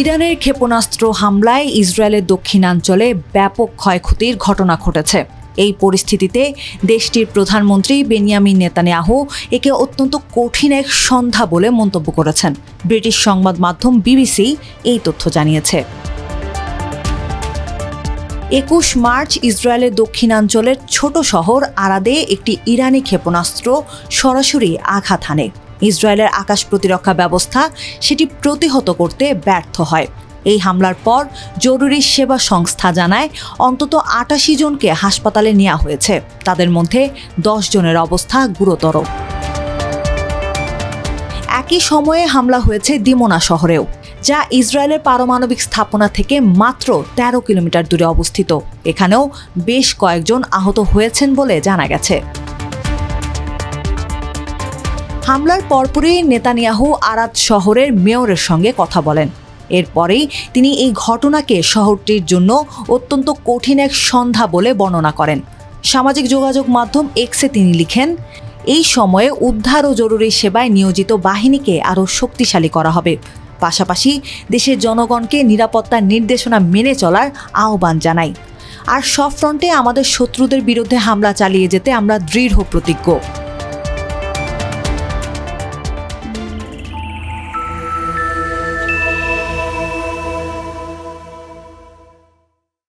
ইরানের ক্ষেপণাস্ত্র হামলায় ইসরায়েলের দক্ষিণাঞ্চলে ব্যাপক ক্ষয়ক্ষতির ঘটনা ঘটেছে। এই পরিস্থিতিতে দেশটির প্রধানমন্ত্রী বেনিয়ামিন নেতানিয়াহু একে অত্যন্ত কঠিন এক সন্ধ্যা বলে মন্তব্য করেছেন। ব্রিটিশ সংবাদ মাধ্যম বিবিসি এই তথ্য জানিয়েছে। ২১ মার্চ ইসরায়েলের দক্ষিণাঞ্চলের ছোট শহর আরাদে একটি ইরানি ক্ষেপণাস্ত্র সরাসরি আঘাত হানে। ইসরায়েলের আকাশ প্রতিরক্ষা ব্যবস্থা সেটি প্রতিহত করতে ব্যর্থ হয়। এই হামলার পর জরুরি সেবা সংস্থা জানায় অন্তত ৮৮ জনকে হাসপাতালে নেওয়া হয়েছে। তাদের মধ্যে ১০ জনের অবস্থা গুরুতর। একই সময়ে হামলা হয়েছে দিমোনা শহরেও, যা ইসরায়েলের পারমাণবিক স্থাপনা থেকে মাত্র ১৩ কিলোমিটার দূরে অবস্থিত। এখানেও বেশ কয়েকজন আহত হয়েছেন বলে জানা গেছে। হামলার পরপরই নেতানিয়াহু আরাদ শহরের মেয়রের সঙ্গে কথা বলেন। এরপরেই তিনি এই ঘটনাকে শহরটির জন্য অত্যন্ত কঠিন এক সন্ধ্যা বলে বর্ণনা করেন। সামাজিক যোগাযোগ মাধ্যম এক্সে তিনি লিখেন, এই সময়ে উদ্ধার ও জরুরি সেবায় নিয়োজিত বাহিনীকে আরও শক্তিশালী করা হবে। পাশাপাশি দেশের জনগণকে নিরাপত্তার নির্দেশনা মেনে চলার আহ্বান জানাই। আর সব ফ্রন্টে আমাদের শত্রুদের বিরুদ্ধে হামলা চালিয়ে যেতে আমরা দৃঢ় প্রতিজ্ঞ।